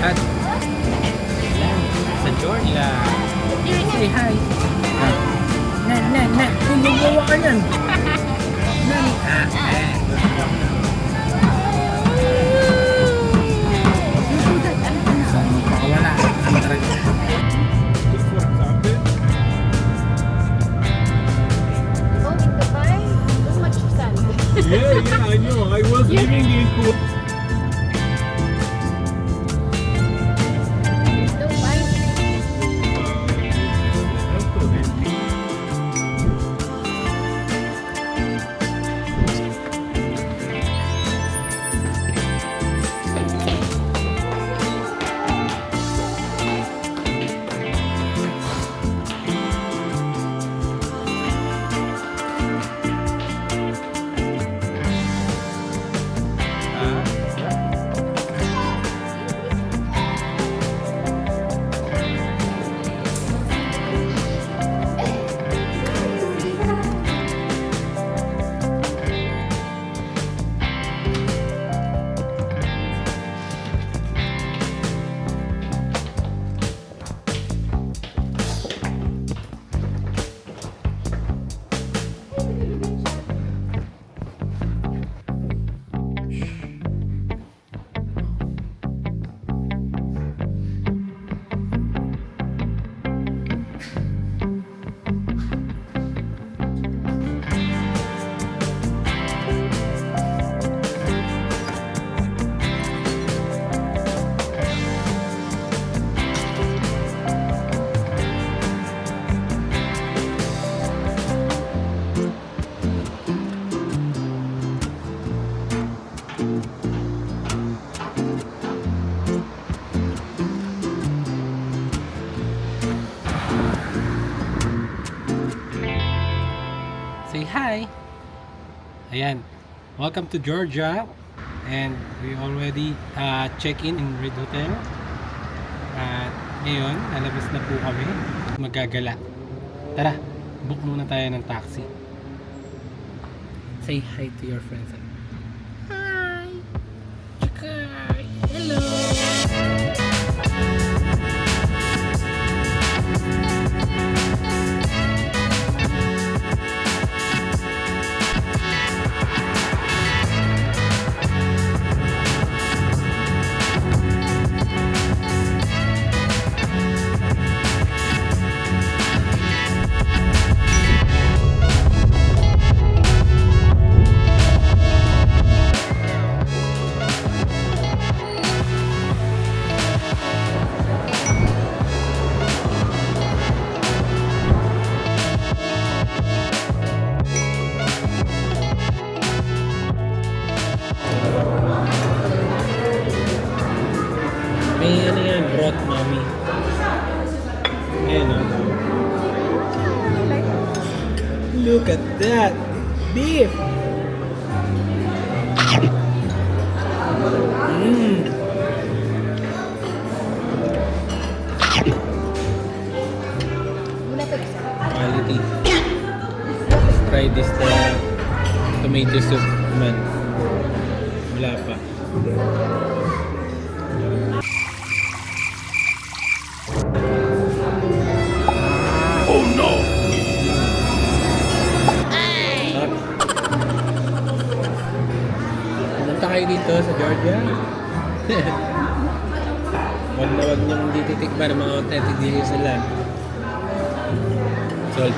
At sa Georgia. Say hi. Na. Gumagawa ka yan. Pakawala. Ang talaga. Just for example, Going to buy too much sand. yeah, I know. I was living in Kuwait. Don't buy. Say hi. Ayan. Welcome to Georgia. And we already check-in in Red Hotel. At ngayon, lalabas na po kami. Magagala. Tara, book muna tayo ng taxi. Say hi to your friends. Hi! Hello! May ano yan, broth, mami. Ayan o. Look at that! Beef! Mmm! Muna pa isa. Quality. Try this tomato soup man. Wala pa. Oh no! Punta kayo dito sa Georgia. Wag na wag niyong hindi titikman ng mga authentic dishes nila. Sold.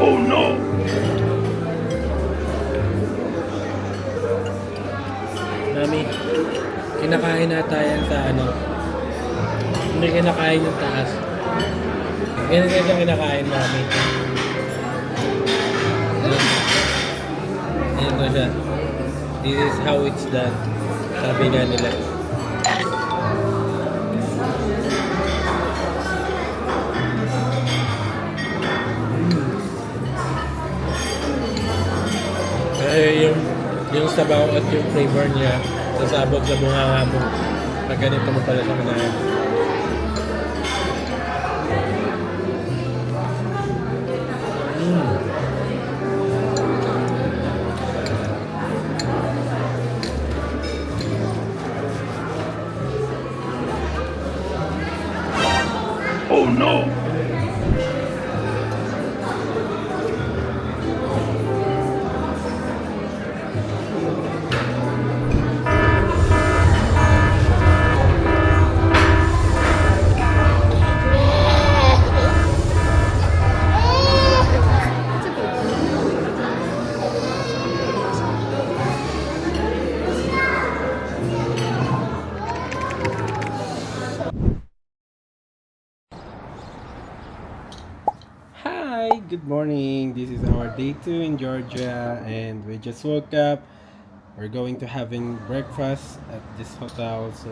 Oh no! Mami, kinakain nata yan sa ano. Hindi kinakain yung taas. Ganun yung kinakain, mami. Ayan ko siya. This is how it's done. Sabi nga nila. Yung sabaw at yung flavor niya sasabog sa bunganga mo pag ganito mo pala sa manahan. no! Hi, good morning. This is our day 2 in Georgia, and we just woke up. We're going to having breakfast at this hotel, so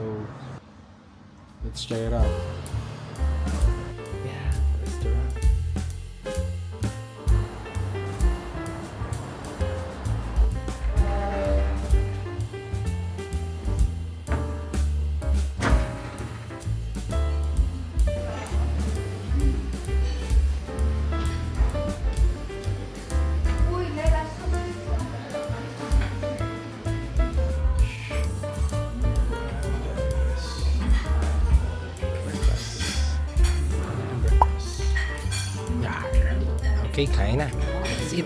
let's check it out. Yeah, restaurant. Uy, lelas. Yeah. Okay, kain na. That's it.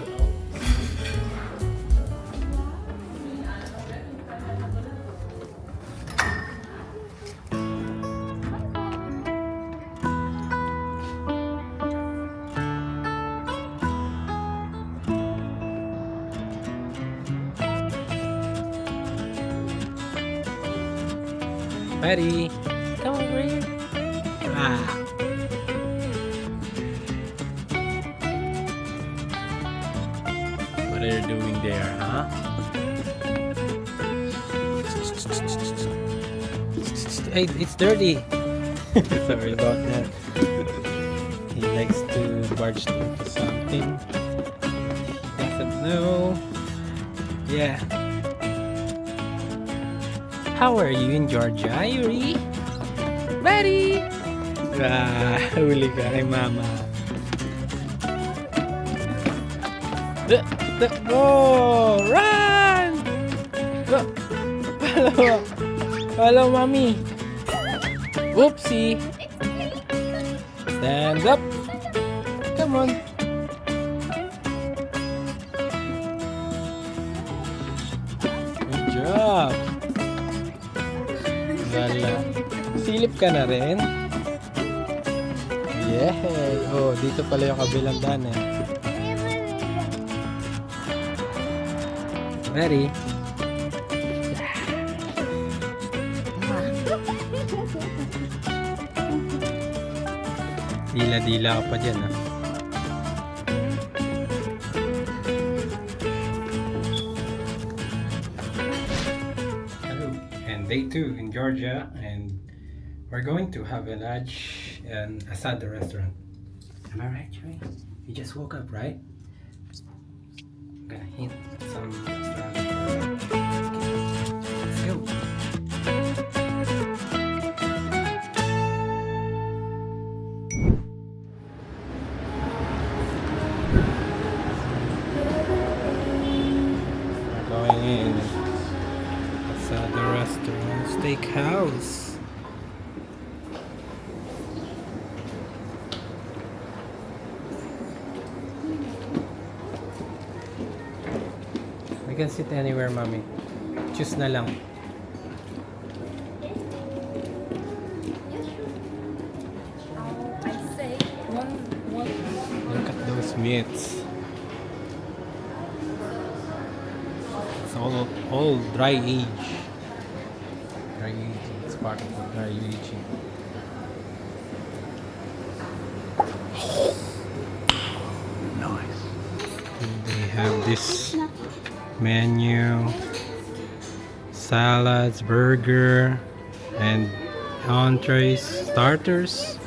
Buddy, come over here. Ah. What are you doing there, huh? Hey, it's dirty. Sorry about that. He likes to barge into something. Doesn't know. Yeah. How are you in Georgia, Yuri? Buddy! Huli ka kay mama. Go! Run! Go! Follow! Follow, mommy! Oopsie! Stand up! Come on! Good job! Wala. Silip ka na rin? Yeah! Oh, dito pala yung kabilang daan eh. Ready? Dila-dila ka pa dyan, ah. Hello. And day 2 in Georgia, and we're going to have a lunch in Asada restaurant. Am I right, Joey? You just woke up, right? I'm gonna hit some restaurant. Let's go. We're going in. Asada restaurant, steakhouse. We can sit anywhere, mommy. Choose na lang. I say one. Look at those meats. It's all dry age. Dry aging. It's part of the dry aging. Nice. And they have this menu, salads, burger, and entrees, starters,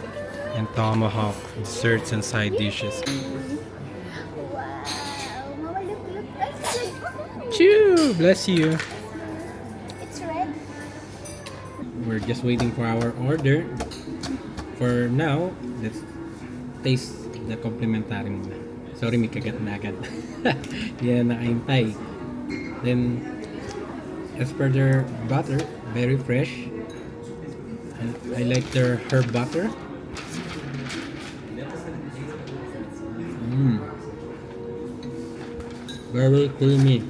and tomahawk, desserts and side dishes. Wow. Mama, look. That's good. Chew! Bless you. It's red. We're just waiting for our order. For now, let's taste the complimentary muna. Sorry, may kagat na agad. Hindi na nakaintay. Then, as per their butter, very fresh. And I like their herb butter. Very creamy.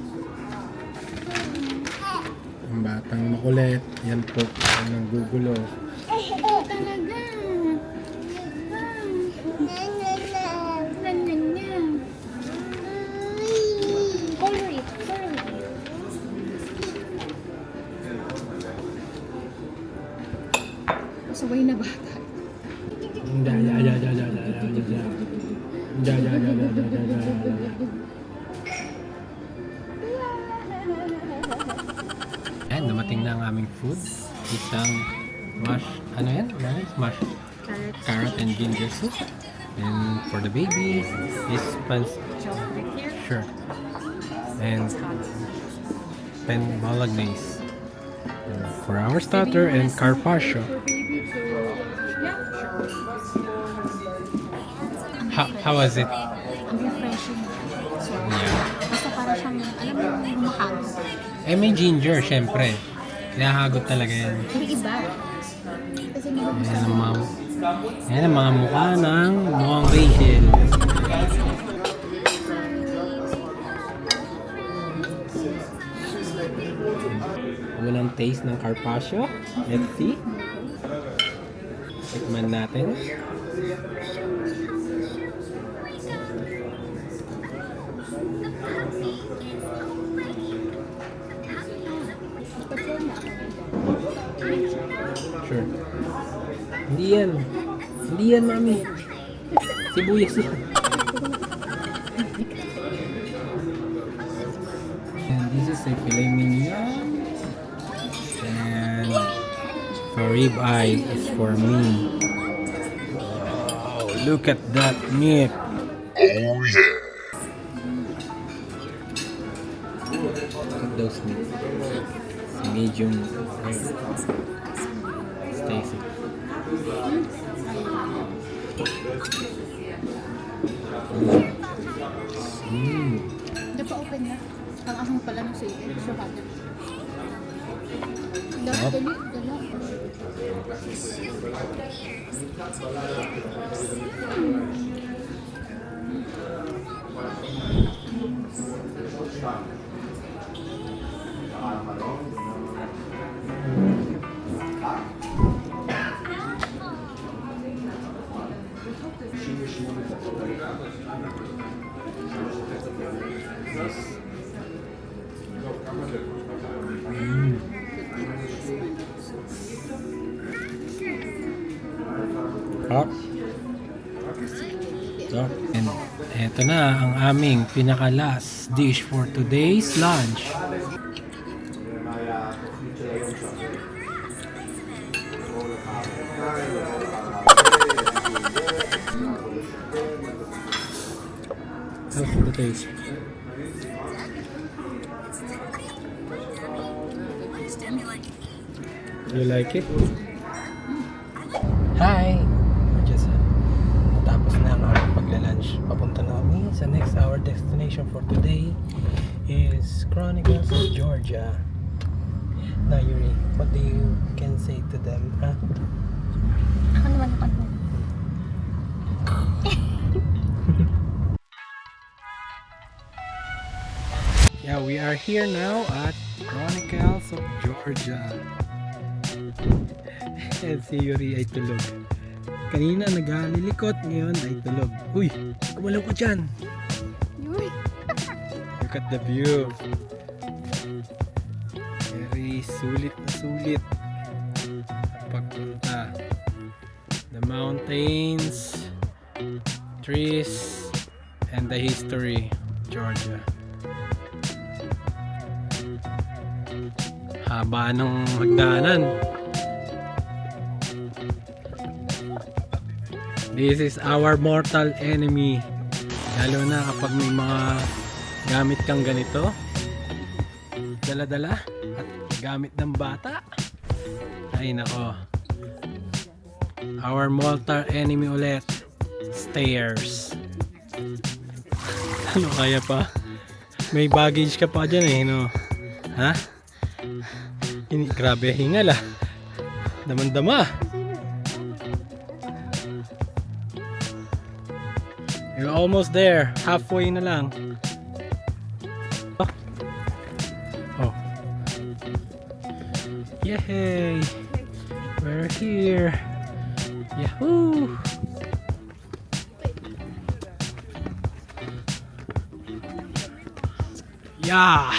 Ang batang makulit. Yan po. Ang nanggugulo. Talaga. Color it. Sabay na bata. And dumating na ang aming food. Isang mash, ano yan? Mash carrot and ginger soup. And for the baby, is Chocolate here. sure. And pen bolognese. And for our starter and carpaccio. Baby to... Yeah, sure. How was it? Ang refreshing. So, Yeah. basta para siyang, alam mo, mahagos. Eh may ginger, syempre. Nahahagot talaga yan. Pero iba. Kasi hindi ko Yan ang mga, yan ang mga mukha ng mukhang Rachel. Unang taste ng carpaccio. Let's see. Tikman natin. Sure. Hindi yan. Hindi yan, mami. Sibuyas yan. And this is a filet mignon. And the rib eye is for me. Wow, look at that meat. Oh yeah. Look at those meat. It's medium rare. Stacy. Hindi pa open na. Ang ahang pala ng sa'yo. So, hati. Dali. Hop. So, and eto na ang aming pinaka-last dish for today's lunch. How's the taste? You like it? Hi! Just natapos na ang aming pagla-lunch. Papunta na kami sa next our destination for today is Chronicles of Georgia. Now Yuri, what do you can say to them? Huh? Ako naman ako. Yeah, we are here now at Chronicles of Georgia. And si Yuri ay tulog. Kanina naglililikot, ngayon ay tulog. Uy, kumalaw ka dyan. Yun. Look at the view. Very sulit na sulit. Pagpunta. The mountains, trees, and the history of Georgia. Haba ng hagdanan. This is our mortal enemy. Lalo na kapag may mga gamit kang ganito. Dala-dala at gamit ng bata. Ay nako. Our mortal enemy ulit. Stairs. Ano kaya pa? May baggage ka pa dyan eh, no? Ha? Grabe hingal ah. Damandama. You almost there. Halfway na lang. Oh. Yay! We're here. Yahoo! Yeah!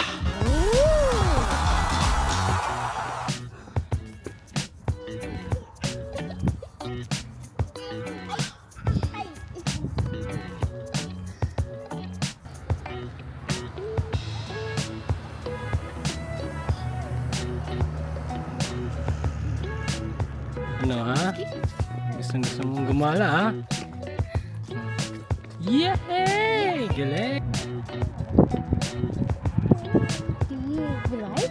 Ano ha? Gusto mong gumala ha? Yay! Galing! Bulay?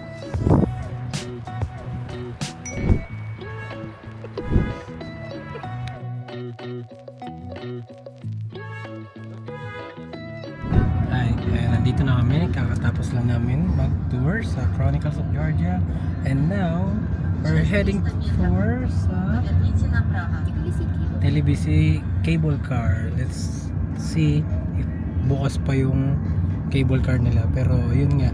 Ay, nandito na kami. Kakatapos lang namin mag-tour sa Chronicles of Georgia. And now, we're heading for sa Telebisi cable car. Let's see if bukas pa yung cable car nila. Pero yun nga,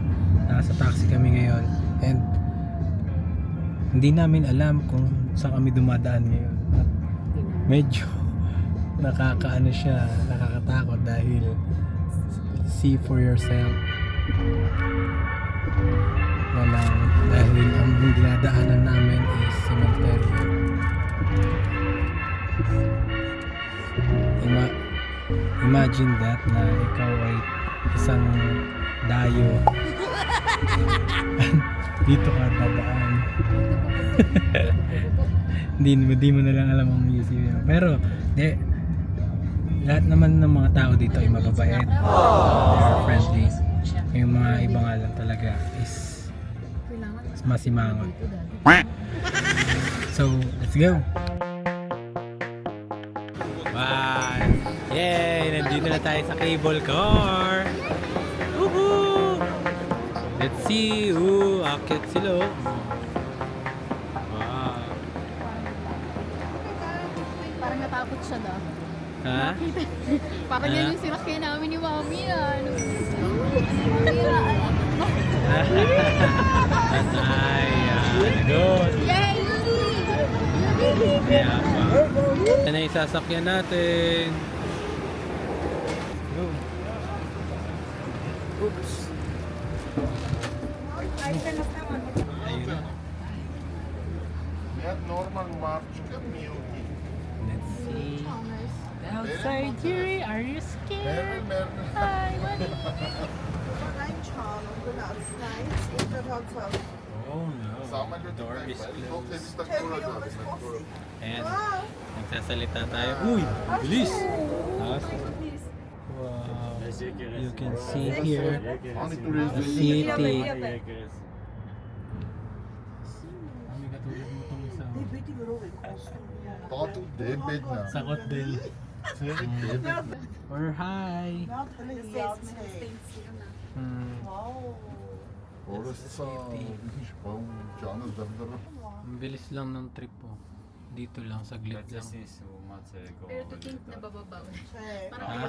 nasa taxi kami ngayon. And hindi namin alam kung saan kami dumadaan ngayon. At medyo nakakaano siya, nakakatakot dahil see for yourself na lang dahil ang dinadaanan namin is cemetery. Imagine that na ikaw ay isang dayo dito ka dadaan. Hindi mo na lang alam ang museum. Pero lahat naman ng mga tao dito ay mababait. They're friendly. Yung mga iba nga lang talaga is masimangot. So, let's go! Bye! Yay! Nandito na tayo sa cable car! Woohoo! Let's see! Akit sila! Wow! Parang natakot siya daw. Ha? Parang Ah. yan yung sinakyan namin ni Mami ano. Ay, good! Yay! Kaya pa. Ito na yung sasakyan natin. Go. Oops. Ayun na. Ja, normal maatje milky. Let's see. Outside, Jerry, are you scared? Hi, buddy. Oh no. The door is closed. Ayan. Nagsasalita tayo. Uy! Bilis! Wow. You can see here the city. Kami katulad mo itong isa. Tato debit na. Sakot din. Or hi! Orası gewoon canı dırdırır. Ang bilis lang ng trip po. Dito lang, saglit lang. Pero to think na bababaw. Ha?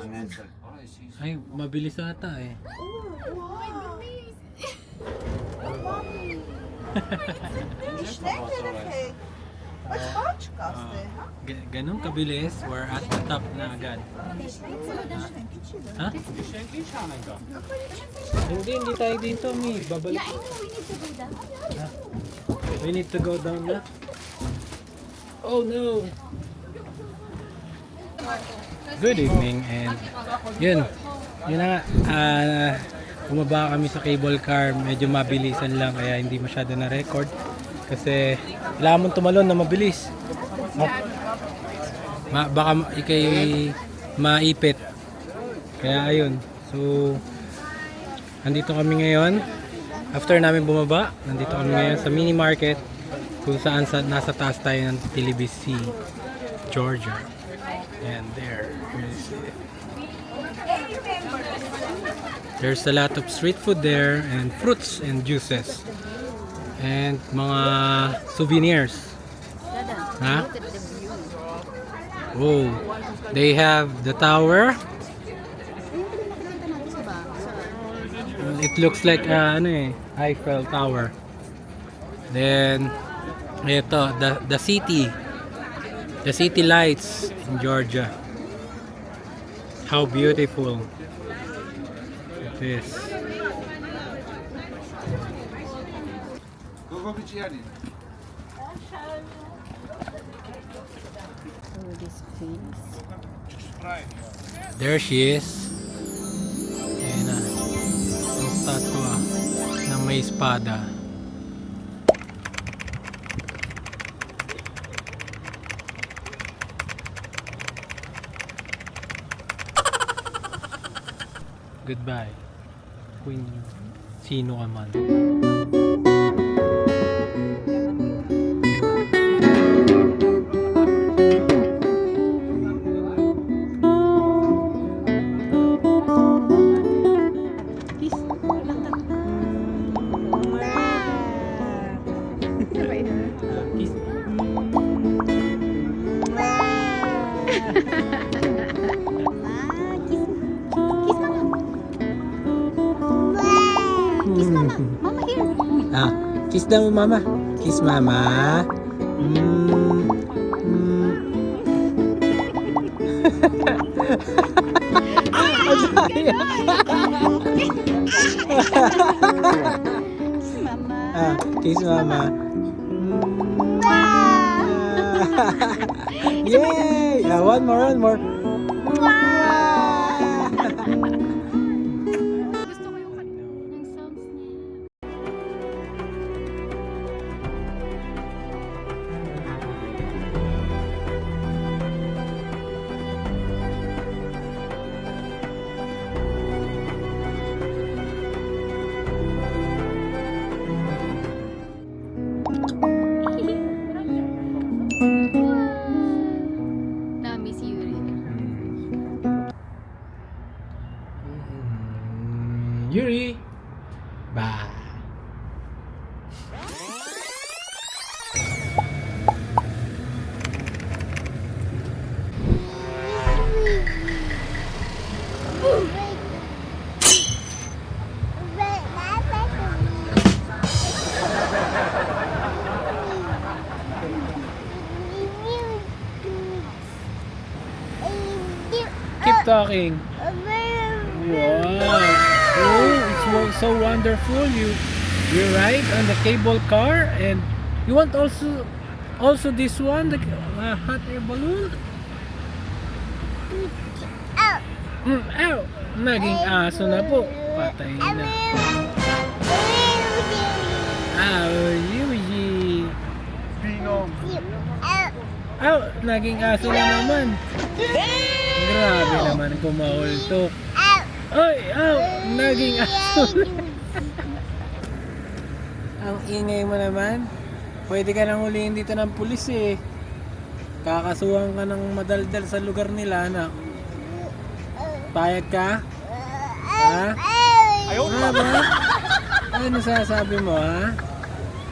Ay, mabilis ata eh. Ganun kabilis, we're at the top na agad. Ha? Hindi tayo dito, Mi. Babalik. We need to go down na. Oh no! Good evening and yun na nga, bumaba kami sa cable car, medyo mabilisan lang kaya hindi masyado na record kasi kailangan mong tumalon na mabilis. Baka ikay maipit kaya ayun, so nandito kami ngayon after namin bumaba, nandito kami ngayon sa mini market kung saan nasa taas tayo ng Telebisi, Georgia. And there's a lot of street food there and fruits and juices and mga souvenirs. Ha? Oh, they have the tower It looks like ano eh, Eiffel Tower. Then ito, the city. The city lights in Georgia. How beautiful it is. Oh, this face. There she is. Ayan na. Ang statua na may espada. Goodbye, Queen. Sino ka man. Kiss. Lang lang. Sabay na. Kiss. Kiss. Kiss mama. Kiss mama. Mama here. Uy. Ah, kiss daw mama. Kiss mama. Kiss mama. Ah, kiss mama. Yay! Ah, one more. Gusto ko yung sounds niya. Na-miss Yuri. Yuri. Bye. Keep talking. Wow. Oh, it's so wonderful. You ride on the cable car and you want also this one, the hot air balloon. Ow! Naging aso na po. Patay na. Yuji. Ow! Naging aso na naman. Grabe naman kumahultok. Oy! Ow! Naging aso na. Ang ingay mo naman. Pwede ka nang huliin dito ng pulis eh. Kakasuhan ka ng madaldal sa lugar nila, anak. Payag ka? Ha? Ayaw na ba? Ano nasasabi mo, ha?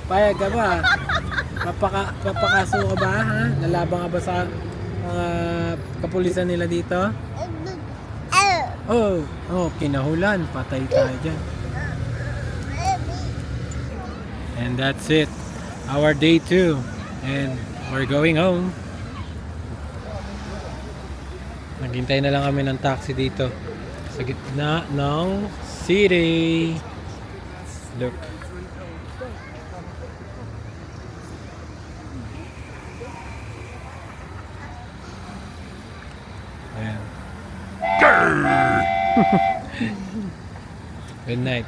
Payag ka ba? Papakaso ka ba, ha? Lalabang ka ba sa mga kapulisan nila dito? Oh, kinahulan. Patay tayo dyan. And that's it. Our day 2. And we're going home. Naghintay na lang kami ng taxi dito sa gitna ng city. Look. Ayan. Good night.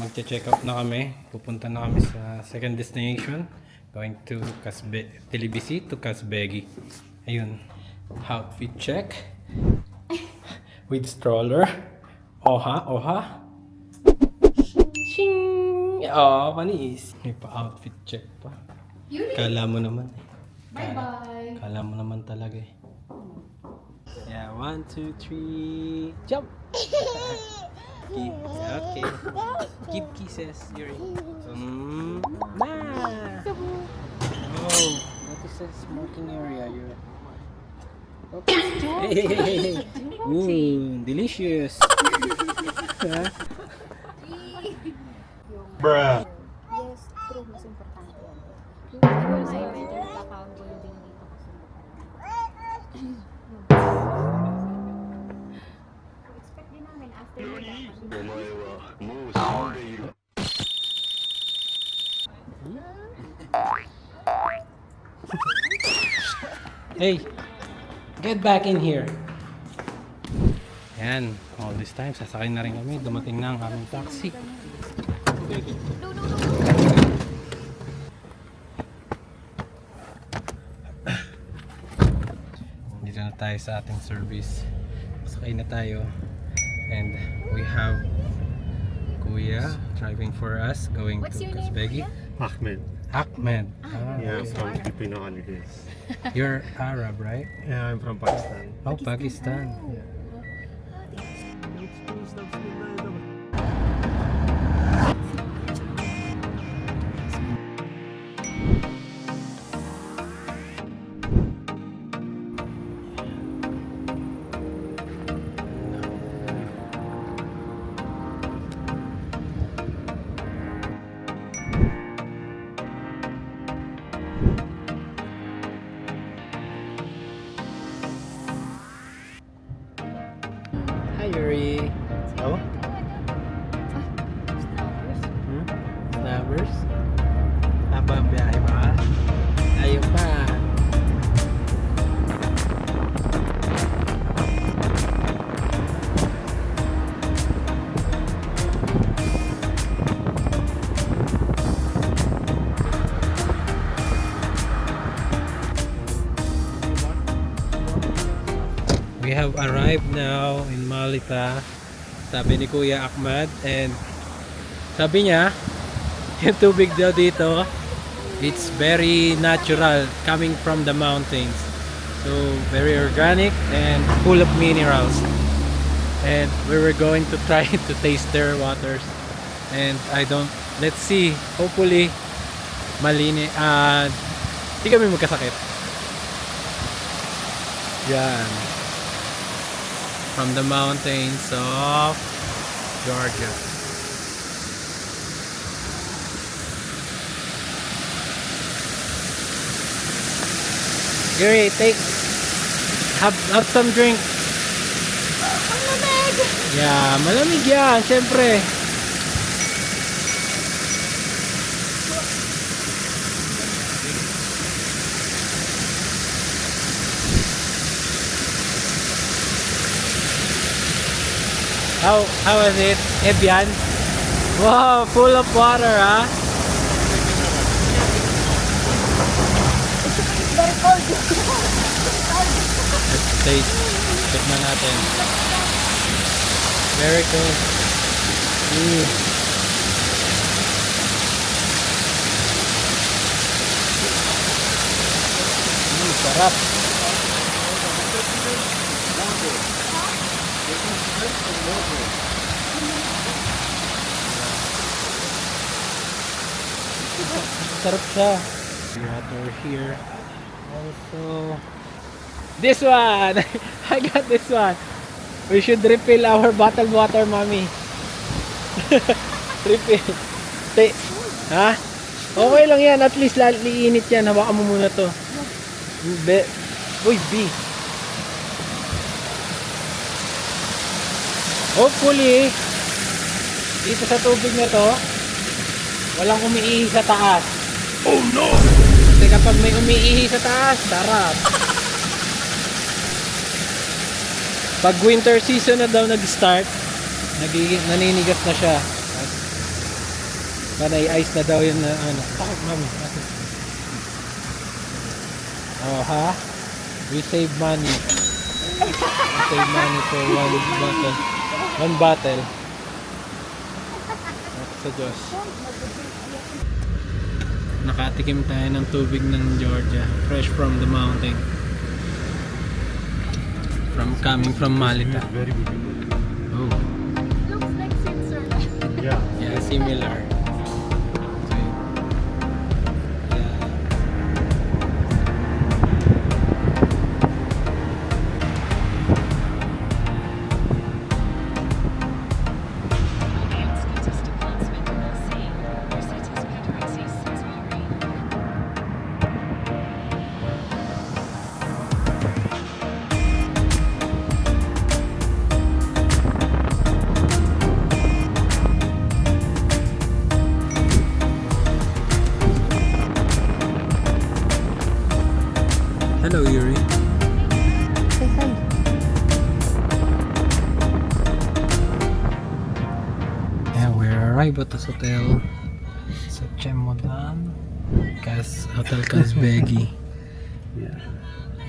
Magche-check out na kami. Pupunta na kami sa second destination. Going to Telebisi to Casbegi. Ayun. Outfit check. With stroller. Oha. Shing! Oh, panis. May pa-outfit check pa. Yuri. Kala mo naman. Bye-bye. Kala mo naman talaga eh. Yeah, 1, 2, 3, jump! Okay. Give kisses, Yuri. Nah. Oh, what is that smoking area, Yuri? Hey. Ooh, delicious. Huh? Bruh. Yes, true. Mas importante yan. Yung iba sa medyo nakakagulo din dito kasi. Expect din namin after Hey, get back in here. Yan, all this time, sasakay na rin kami. Dumating na ang aming taxi. Dito na tayo sa ating service. Sakay na tayo. And we have Kuya driving for us, going What's to your name, Kazbegi. Ahmed. Ahmed. Yeah, from Filipino holidays. You're Arab, right? Yeah, I'm from Pakistan. Oh, Pakistan. Hi, Yuri. Oh? Snappers? Haba ang biyahe ba? Ayaw pa. We have arrived now in Malita. Sabi ni Kuya Ahmad, and sabi niya yung tubig daw dito, it's very natural, coming from the mountains, so very organic and full of minerals. And we were going to try to taste their waters, and let's see, hopefully malinis, di kami magkasakit. Yan, from the mountains of Georgia. Gary, have some drink. Malamig! Yeah, malamig yan, syempre. How is it? Evian? Wow, full of water, ah. Let's taste. Tikman natin. Very cool. Sarap. Sarap siya. Water here. Also, this one! I got this one. We should refill our bottled water, mommy. Refill. Ha? Okay lang yan. At least liinit yan. Hawakan mo muna to. Uy, B. Hopefully, dito sa tubig na to, walang umiihi sa taas. Oh no! Kasi kapag may umiihi sa taas, sarap. Pag winter season na daw nag-start, naninigas na siya. Panay ice na daw yun na ano. Takot, mami. Oh, ha? We save money. We save money for one bottle. Sa Diyos. Nakatikim tayo ng tubig ng Georgia, fresh from the mountain, coming from Malita. Very beautiful. Oh, Looks like similar. Hello, Yuri. Say hi. And we arrived at this hotel sa Chemodan Hotel Kazbegi. Yeah.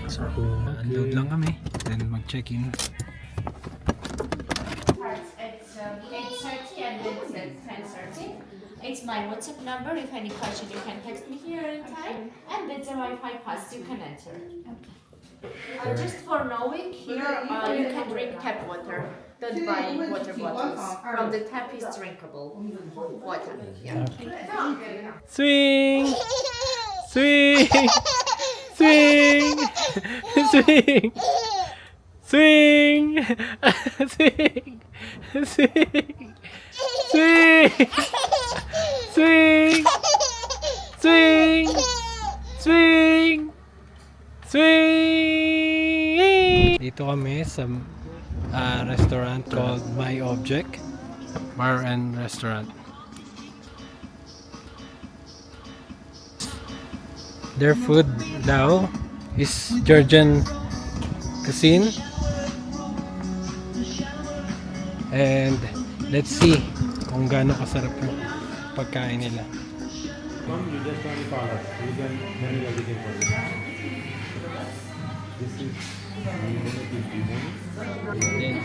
So, unload lang kami. Then mag-check-in. It's 8:30 and then it's at 10:30. It's my WhatsApp number. If any question, you can text me here anytime. And with the Wi-Fi pass, you can enter. Just for knowing, here you can drink tap water. Don't buy water bottles. From the tap is drinkable water. Yeah. Swing! Swing! Swing! Swing! Swing! Swing! Swing! Swing! Swing! Swing! Swing! Swing! Dito kami sa restaurant called My Object Bar and Restaurant. Their food daw is Georgian cuisine. And let's see kung gaano kasarap yung pagkain nila. Come, you just want to call us. You can manage everything for you. This is Then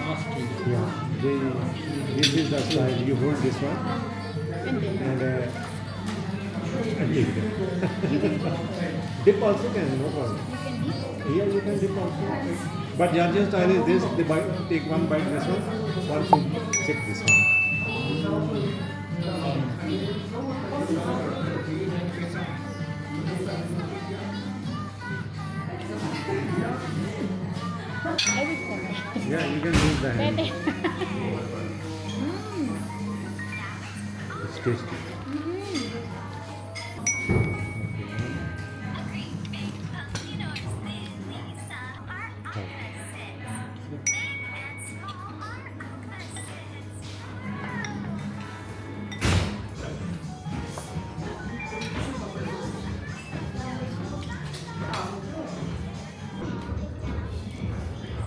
ostrich. yeah. This is the style. You hold this one and leave it. Dip also can, no problem. Yeah, you can dip also. But Georgian style is this: they bite, take one bite this one should check this one. Yeah, you can use the hand. It's tasty.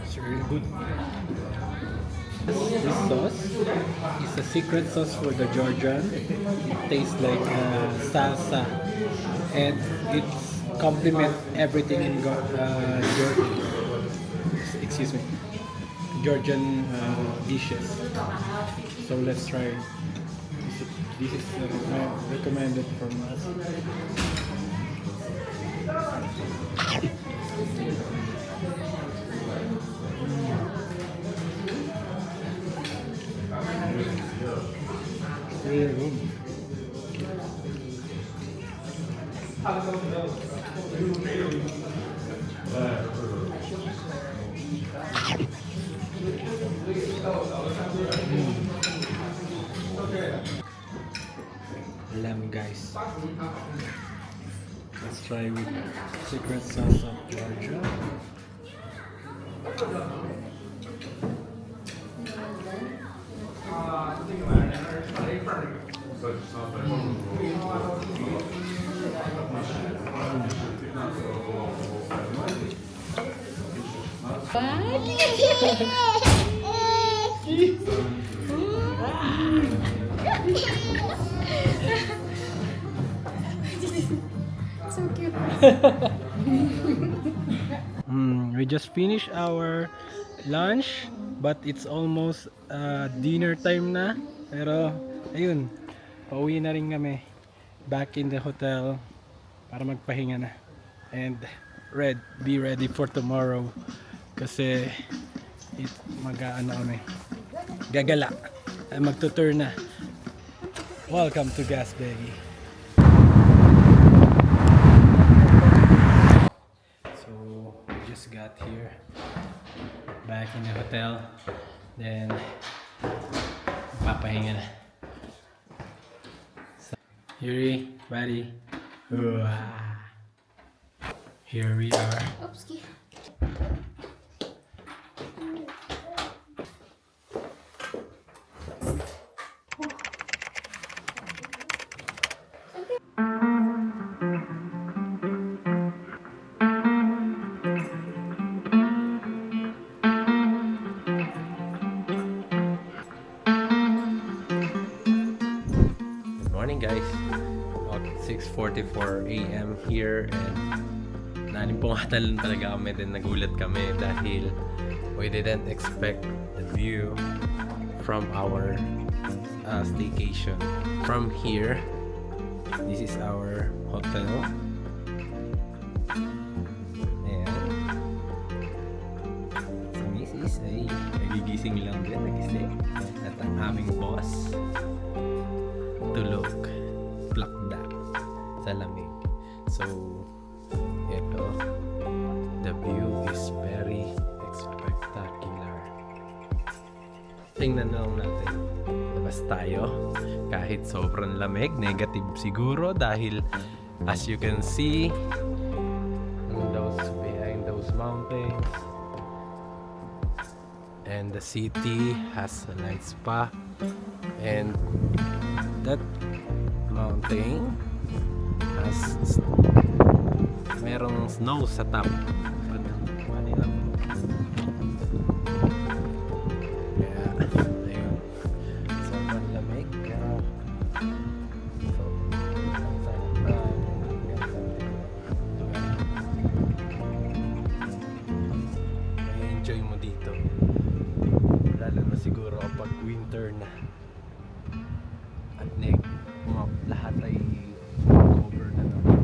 It's really good. This sauce is a secret sauce for the Georgian. It tastes like salsa, and it complements everything in excuse me, Georgian dishes. So let's try. This is recommended from us. Really good. Lamb, guys. Let's try with secret sauce of Georgia. So cute. We just finished our lunch, but it's almost dinner time na. Pero ayun, pauwi na rin kami back in the hotel para magpahinga na. And be ready for tomorrow kasi gagala, magtutour na. Welcome to Gasbegi. So we just got here, back in the hotel. Then papahinga na. Yuri, buddy. Here we are. Oops. Good morning, guys. About 6:44 a.m. here, and nalimpungatan talaga kami, din nagulat kami dahil we didn't expect the view from our staycation. From here, this is our hotel. And si Mrs. ay nagigising lang din, nagising. At ang aming boss, tulog, plakda sa lamig. So, ito, the view is very spectacular. Tingnan na lang natin. Labas tayo. Kahit sobrang lamig, negative siguro dahil as you can see, those behind those mountains, and the city has lights pa, and that mountain has merong snow sa top. Manila. Kaya, ayun. Sobrang lamig. Pero, so, ang sarap na may enjoy mo dito. Lalo na siguro kapag winter na. At lahat ay cover na naman.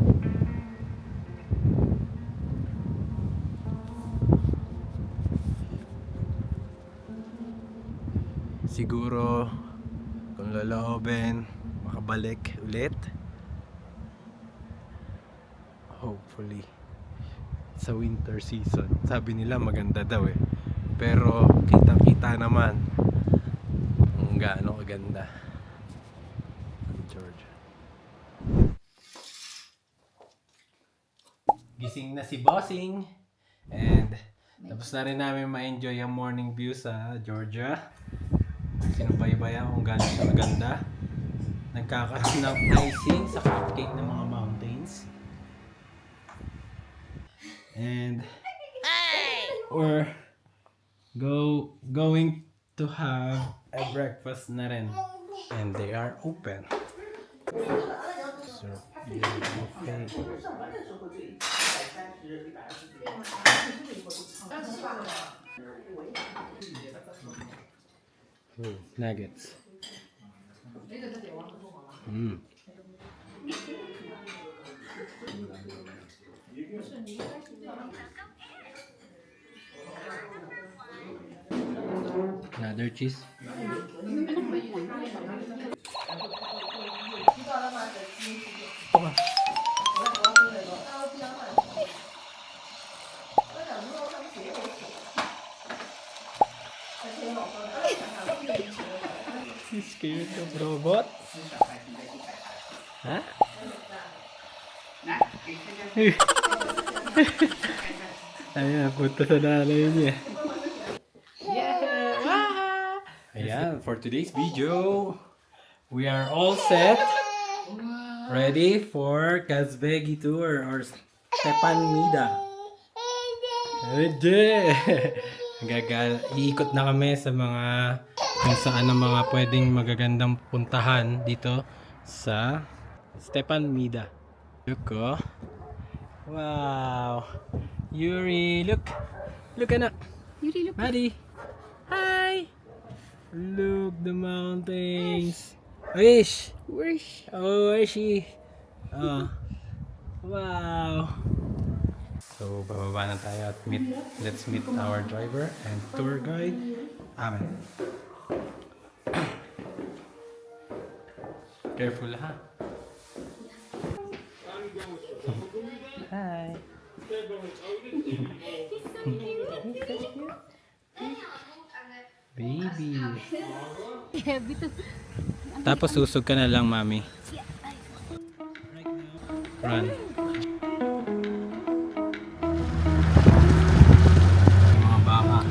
Siguro kung loloobin makabalik ulit, hopefully sa winter season. Sabi nila maganda daw eh, pero kitang kita naman kung gaano kaganda ang Georgia. Gising na si Bossing, and tapos na rin namin ma-enjoy ang morning view sa Georgia. Sinubaybayan kung gaano siya maganda. Nagkakaroon ng icing sa cupcake ng mga mountains. And we're going to have a breakfast na rin. And they are open. So, buffet. Nuggets. Another cheese. Scared of robot? Ha? Ayan, punta sa nanay niya. Ayan, for today's video, we are all set. Ready for Gasbegi tour or Stepan Mida. Ready! Iikot na kami sa mga kung saan ang mga pwedeng magagandang puntahan dito sa Stepan Mida. Look, oh. Wow. Yuri, look. Look, anak. Yuri, look. Maddie. Hi. Look, the mountains. Wish. Wish. Oh, where is she? Oh. Wow. So, bababa na tayo at let's meet our driver and tour guide, Amen. Careful, ha? Hi. Baby. Tapos susog ka na lang, mami. Run. Mga baka.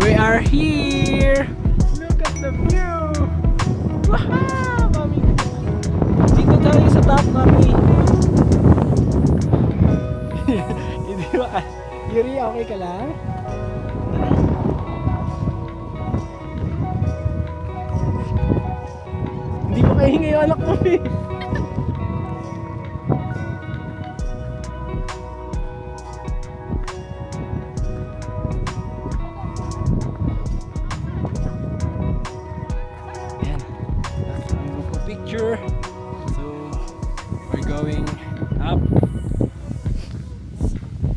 We are here! Look at the view! Wow! Mami! Dito tayo sa top, mami! Hindi ba? Yuri, okay ka lang? Hindi mo kahinga yung anak mo, eh! Ayan. That's a beautiful picture. So, we're going up.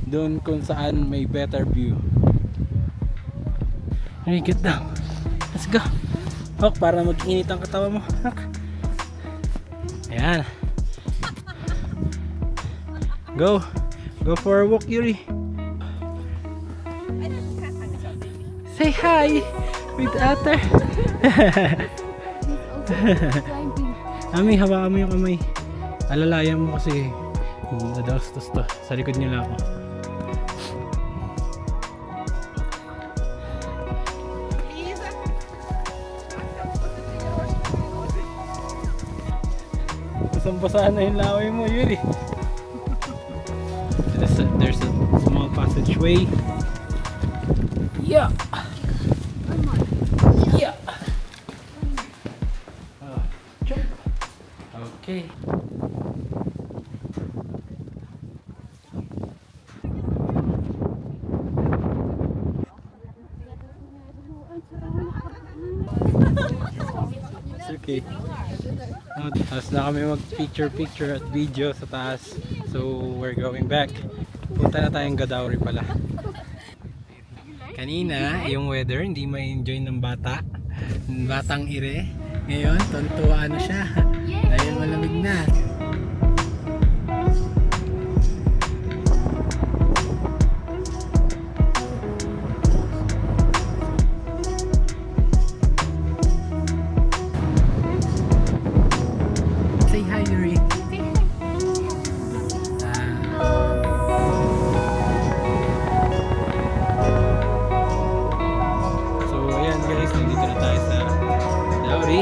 Doon kung saan may better view. Hey, get down. Let's go. Hawk, para mag-init ang katawan mo. Hawk. Ayan. Go. Go for a walk, Yuri. Say hi with Ater. Ami, hawakan mo yung kamay. Alalayan mo kasi nadastos to. Sa likod niyo lang ako. Basang-basa na yung laway mo, Yuri. There's a small passageway. Yeah. Yeah. Jump. Okay. It's okay. Tapos na kami mag-picture at video sa taas. So, we're going back. Punta na tayong Godauri pala. Kanina, yung weather, hindi ma-enjoy ng bata. Batang ire. Ngayon, tontuwa na siya. Dahil malamig na. Say hi, Yuri. So, ayan guys, nandito na tayo sa Godauri.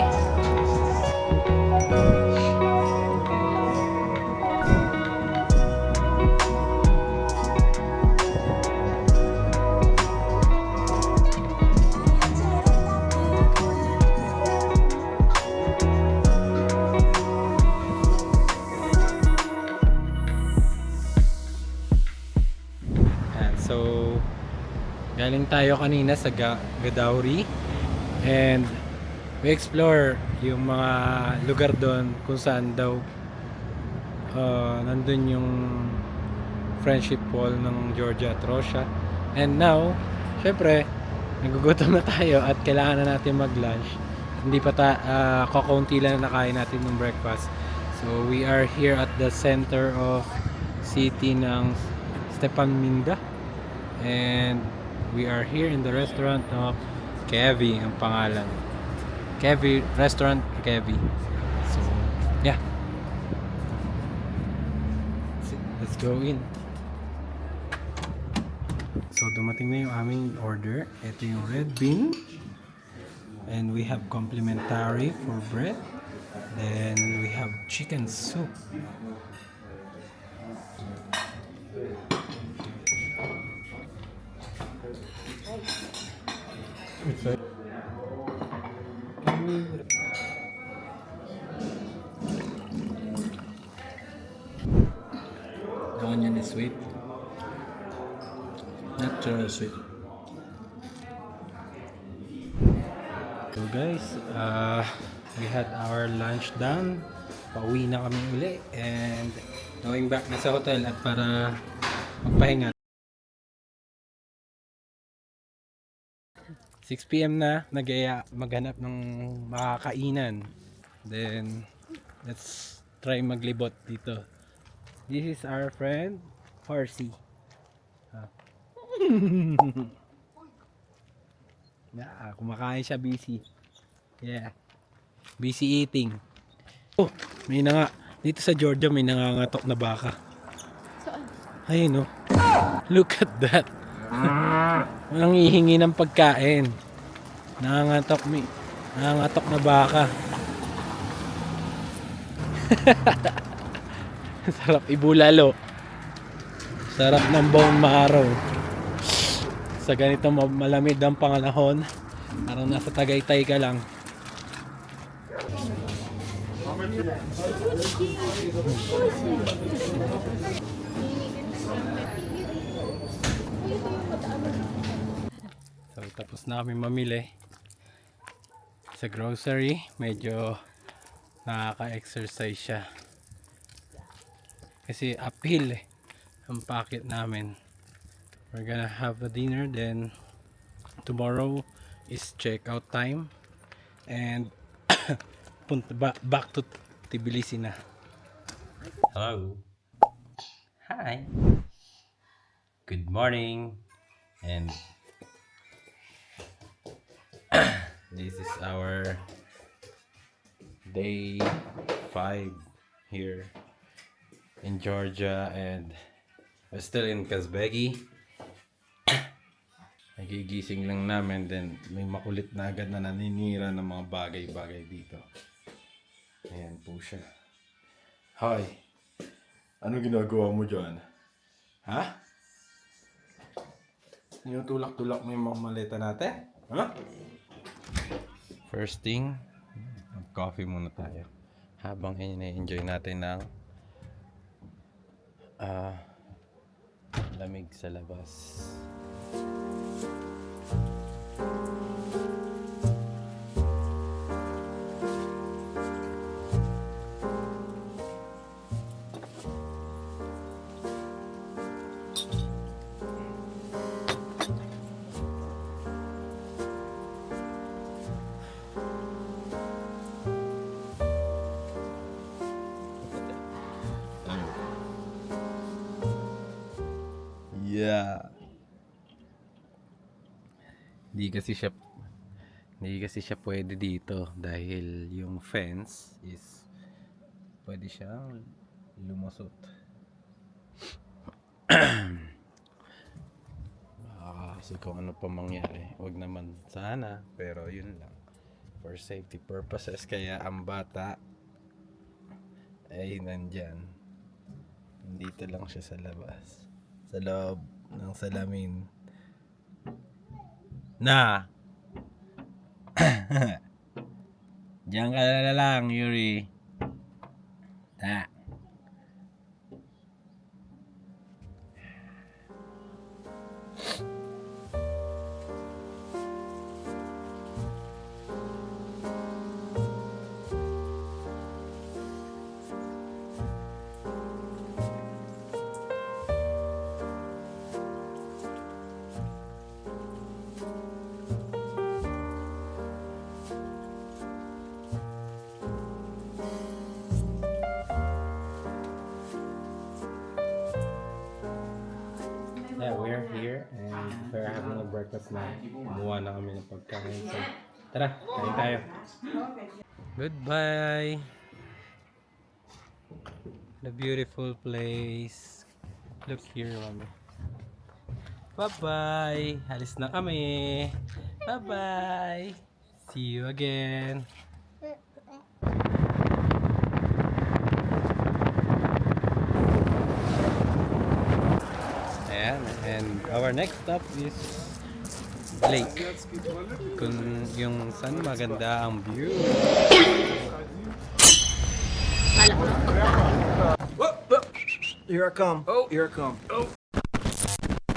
Ayan, so galing tayo kanina sa Godauri and we explore yung mga lugar doon kung saan daw nandun yung friendship wall ng Georgia at Russia. And now, syempre nagugutom na tayo at kailangan na natin mag-lunch. Hindi pa kakaunti lang na nakain natin ng breakfast. So we are here at the center of city ng Stepan Minda. And we are here in the restaurant of Kevi, ang pangalan. Kevi Restaurant Kevi. So, yeah. Let's go in. So, dumating na yung aming order. Ito yung red bean. And we have complimentary for bread. Then, we have chicken soup. The onion is sweet. sweet. So guys, we had our lunch done. Pauwi na kami uli and going back na sa hotel at para magpahinga. 6 PM na, nag-aya maghanap ng makakainan. Then let's try maglibot dito. This is our friend Horsey. Yeah, kumakain siya, busy. Yeah. Busy eating. Oh, may nga dito sa Georgia may nangangatok na baka. Saan? Ayun, no. Look at that. Walang hihingi ng pagkain. Nangangatok na baka. Sarap ibulalo. Sarap ng bone marrow. Sa ganito malamig ang pangalahon, parang nasa Tagaytay ka lang. So tapos na kami mamili sa grocery. Medyo nakaka-exercise siya kasi uphill ang packet namin. We're gonna have a dinner, then tomorrow is check-out time and back to Tbilisi na. Hello. Hi. Good morning. And this is our day 5 here in Georgia, and we're still in Kazbegi. Nagigising lang namin, then may makulit na agad na naninira ng mga bagay-bagay dito. Ayan po siya. Hi! Ano ginagawa mo dyan? Ha? Tinutulak-tulak mo yung mga maleta natin? Ha? First thing, mag-coffee muna tayo. Habang ina-enjoy natin ng lamig sa labas. Yeah. Hindi kasi siya pwede dito dahil yung fence is pwede siyang lumusot. Kasi kung ano pa mangyari, wag naman sana, pero yun lang for safety purposes, kaya ang bata ay nandyan. Dito lang siya sa labas, sa loob ng salamin na diyan ka na lang, Yuri. Yeah, we're here and we're having a breakfast now. Kumuha na kami ng pagkain. So, tara, kain tayo. Goodbye. The beautiful place. Look here, mami. Bye-bye. Alis na kami. Bye-bye. See you again. And our next stop is lake. Kung yung saan maganda ang view. Here I come. Oh, here I come.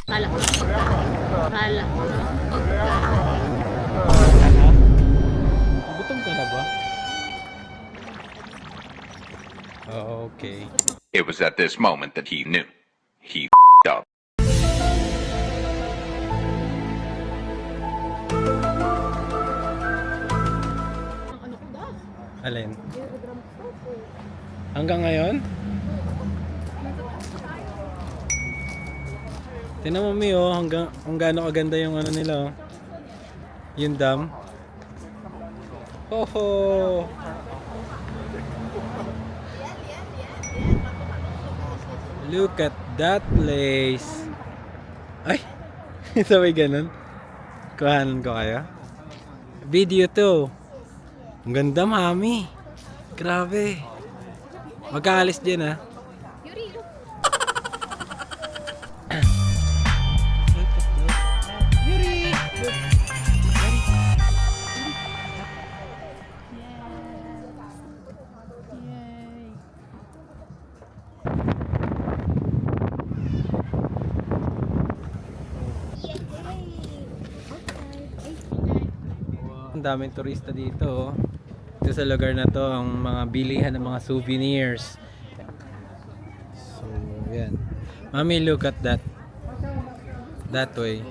Kala ko. Akala ko na Gutom ka na ba? Okay. It was at this moment that he knew. He up. Alin? Hanggang ngayon? Tingnan mo Mi, oh, hanggang gaano kaganda yung ano nila, oh. Yung dam. Hoho! Look at that place. Ay! Sabay ganun. Kuhanan ko kayo. Video to. Ang ganda, mami. Grabe. Magkaalis dyan, ha? Yuri, look. Yuri! Yay. Ang daming turista dito, oh. Ito sa lugar na to, ang mga bilihan ng mga souvenirs. So, yan. Mami, look at that. That way.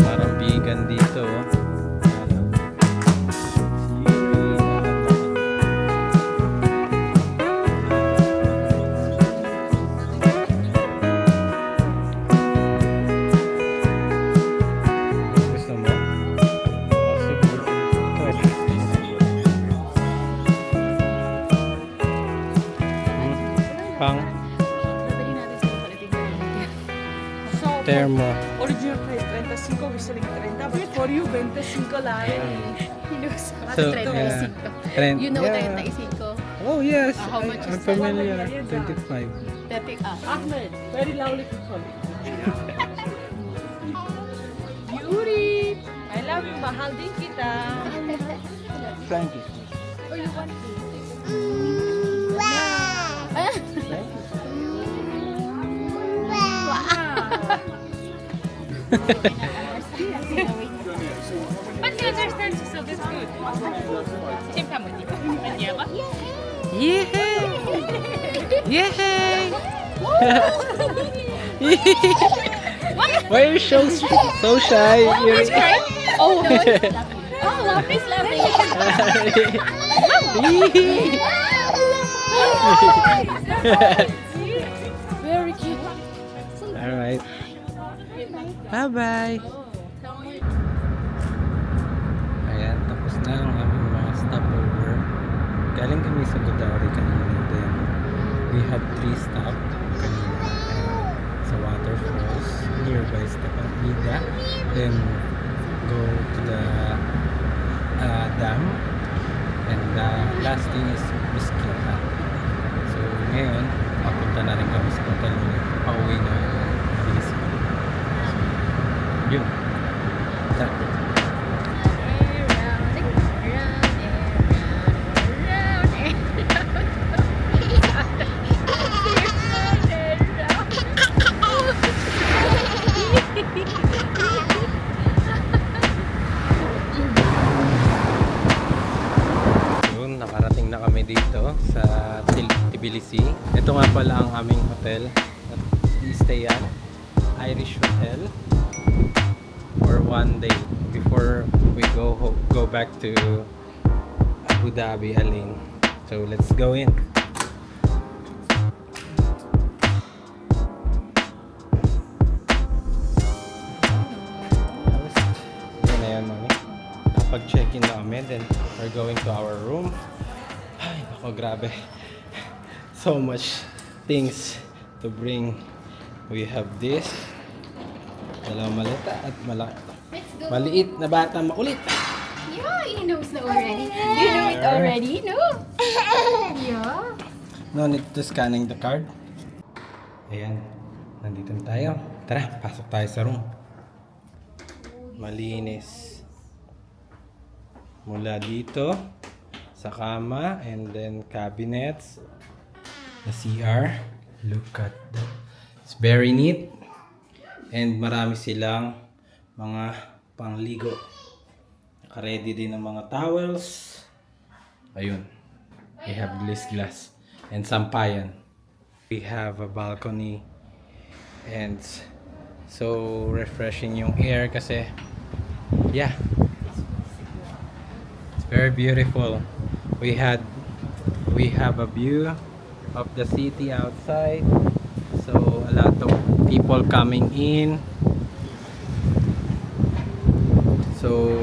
Parang vegan dito, oh. Ano? Gusto mo? Siguro. Pang Dadali natin sa palitin natin. So, termo. original price 35, we're selling 30, but for you, 25 lang. Hinus. So, 35. You know yeah. 35. Oh yes, How much I'm is familiar. that? 25. 30. Ahmed, very lovely people. Yuri, I love you, mahal din kita. Thank you. Or you want to? But you understand, so that's good. Siyempre mo, di ba? Kanya ba? Yay! Yay! Why are you so shy? You're... Oh, oh, please love me. Very cute. All right. Bye-bye. Ayan, tapos na ang aming mga stopover. Galing kami sa Godauri kanina. Then, we had 3 stop kanina. Sa waterfalls nearby Stepanida. Then, go to the dam. And last thing is Mesquita. So, ngayon, papunta na rin kami sa hotel ulit. Pauwi na bilis. So, yun. That. Yun, nakarating na kami dito sa Tbilisi. Ito nga pala ang aming hotel at i-stayan, Irish Hotel, for 1 day before we go back to Abu Dhabi, Aling. So let's go in. Yun na yan, mami. Kapag-check-in na kami, then we're going to our room. Ay, nako, grabe. So much things to bring. We have this. Dalawang malita at Let's go. maliit na bata makulit. Yeah, he knows na already. You know it already, no? Yeah. No need to scanning the card. Ayan, nandito na tayo. Tara, pasok tayo sa room. malinis. Mula dito sa kama and then cabinets, the CR. Look at that. It's very neat. And marami silang mga pangligo. Naka-ready din ng mga towels. Ayun. We have glass and sampayan. We have a balcony and so refreshing yung air kasi yeah, it's very beautiful. We have a view of the city outside, so a lot of people coming in, so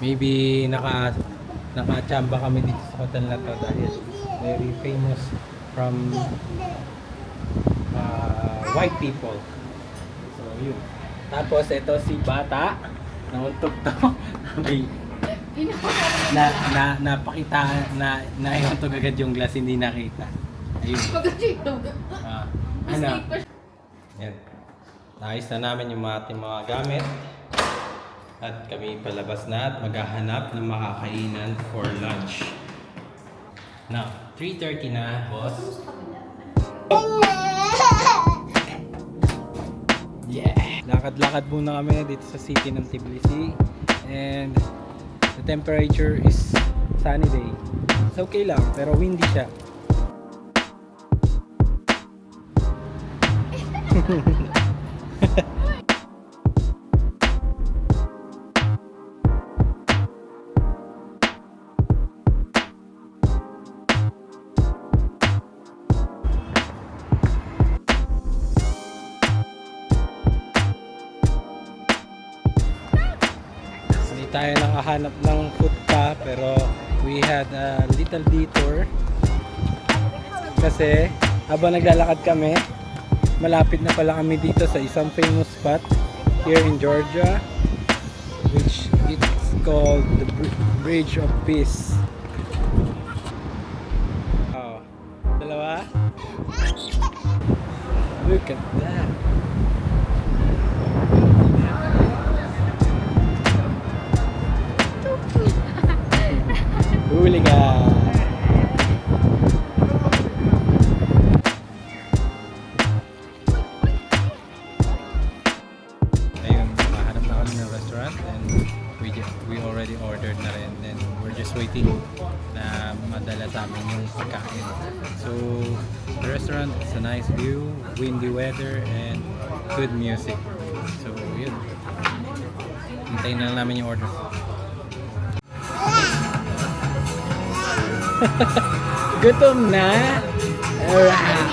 maybe nakachamba kami dito sa hotel na to dahil very famous from white people. So yun. Tapos ito si Bata, nauntog to. Napakita na naiuntog agad yung glass, hindi nakita. Ayun. Ano? Yan. Naayos na namin yung ating mga gamit. At kami palabas na at maghahanap ng makakainan for lunch. Now, 3:30 na, boss. Yeah! Lakad-lakad muna kami dito sa city ng Tbilisi. And the temperature is sunny day. It's okay lang, pero windy siya. Hindi tayo nakahanap ng food pa, pero we had a little detour kasi habang naglalakad kami, malapit na pala kami dito sa isang famous spot here in Georgia, which it's called the Bridge of Peace. Oh, dalawa? Look at that. Huli ka! Ayun, mahanap na kami ng restaurant and we already ordered na rin and we're just waiting na madala sa amin yung pagkain. So, the restaurant is a nice view, windy weather and good music. So, yun. Hintayin na lang namin yung order. Gutom na? Alright.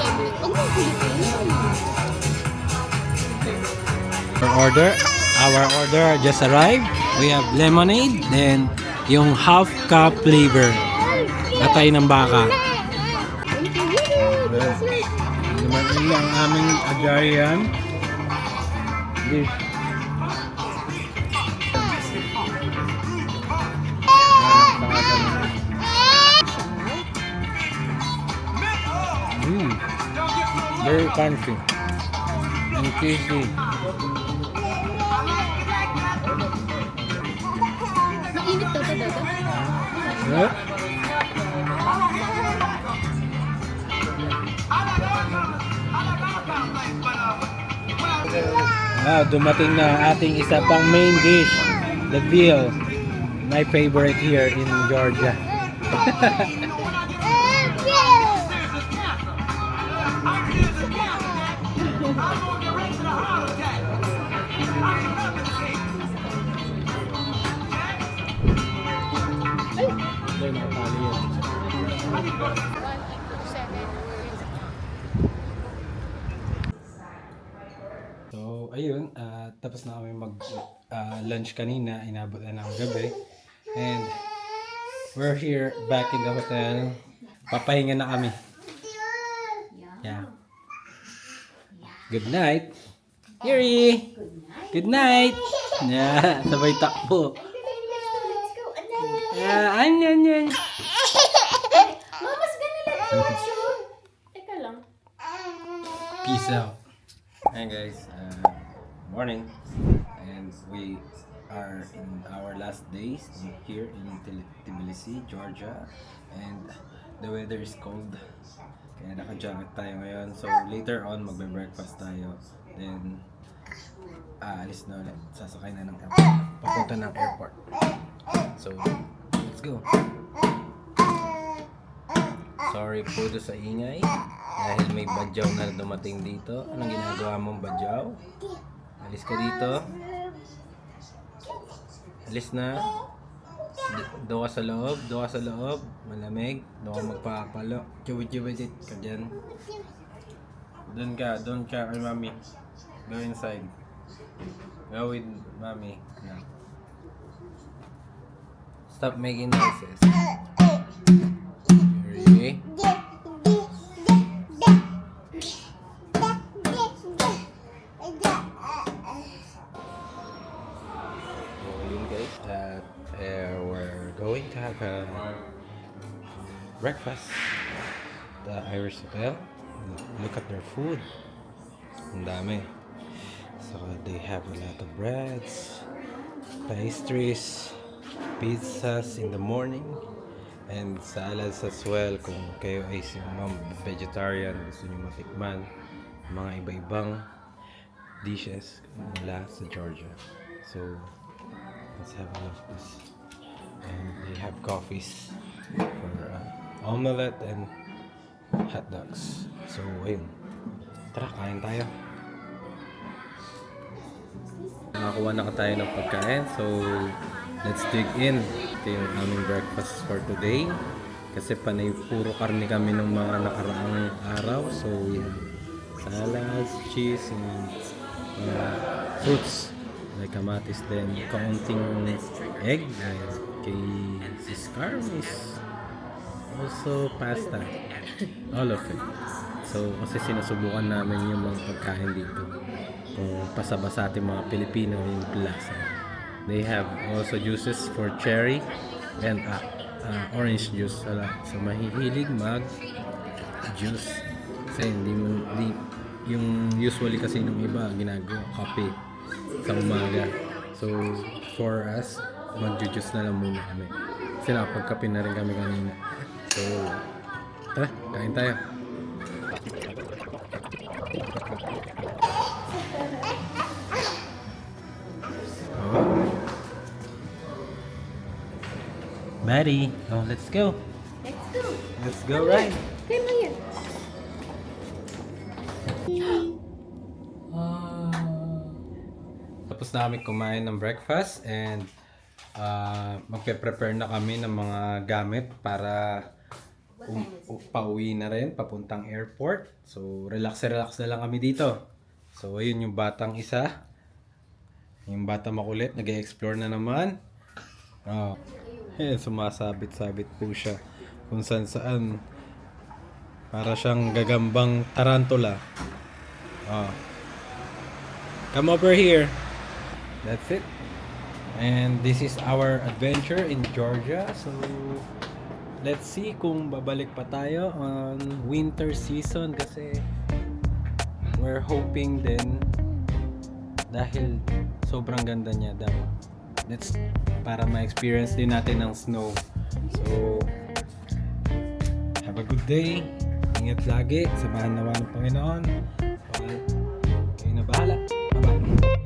Our order just arrived. We have lemonade, then yung half cup flavor. Atay ng baka. Naman ang aming Hungarian dish. Very crunchy and tasty. Mainit daw ito, Dada. Yeah. Dumating na ating isa pang main dish, the veal. My favorite here in Georgia. So, ayun, tapos na kami mag lunch kanina, inabot na ng gabi. And we're here back in the hotel. Papahinga na kami. Yeah. Good night. Yuri! Good night! Yeah, sabay takbo. Yeah, yan. Mama's gonna let you watch you. Teka lang. Peace out. Hey guys, morning. And we are in our last days here in Tbilisi, Georgia, and the weather is cold. Kaya naka-jacket tayo ngayon. So later on magbe-breakfast tayo. Then aalis na ulit. Sasakay na ng airport. Papunta ng airport. So let's go. Sorry po doon sa ingay. Dahil may badyaw na dumating dito. Anong ginagawa mong badyaw? Alis ka dito. Alis na. Doon ka sa loob. Doon ka sa loob. Malamig. Doon ka magpapalo. Chubit-chubit ka dyan. Doon ka. Doon ka kay mami. Go inside. Go with mami. No. Stop making noises. Ready? We're going to have a breakfast at the Irish Hotel. Look at their food. Ang dami. So they have a lot of breads, pastries, pizzas in the morning, and salads as well kung kayo ay vegetarian, gusto nyo matikman mga iba-ibang dishes mula sa Georgia. So let's have a look at this. And they have coffees for omelette and hot dogs. So ayun, tara, kain tayo. Nakakuha na tayo ng pagkain, so let's dig in. Ito yung aming breakfast for today. Kasi panay puro karne kami ng mga nakaraang araw. So salads, cheese, and fruits like kamatis, then kaunting egg kay Sis Carmis. Also pasta, all of it. So kasi sinusubukan namin yung mga pagkain dito kung pasaba sa ating mga Pilipino yung lasa. They have also juices for cherry and orange juice. So mahihilig mag juice kasi hindi yung usually kasi nung iba ginagawa kape sa umaga. So for us, mag-juice na lang muna kami kasi nakapagkape na rin kami kanina. So tara, kain tayo. Maddie, oh, let's go. Let's go. Let's go, right? Kaya mo yan. Tapos na kami kumain ng breakfast and magpe-prepare na kami ng mga gamit para pauwi na rin papuntang airport. So relax na lang kami dito. So ayun yung batang isa. Yung bata makulit, nag-explore na naman. Sumasabit-sabit po siya kung saan. Para siyang gagambang tarantula. Come over here. That's it. And this is our adventure in Georgia. So let's see kung babalik pa tayo on winter season kasi we're hoping din dahil sobrang ganda niya daw. Let's para ma-experience din natin ng snow. So have a good day. Ingat lagi. Samahan naman ng Panginoon. Kayo na bahala. Bye-bye.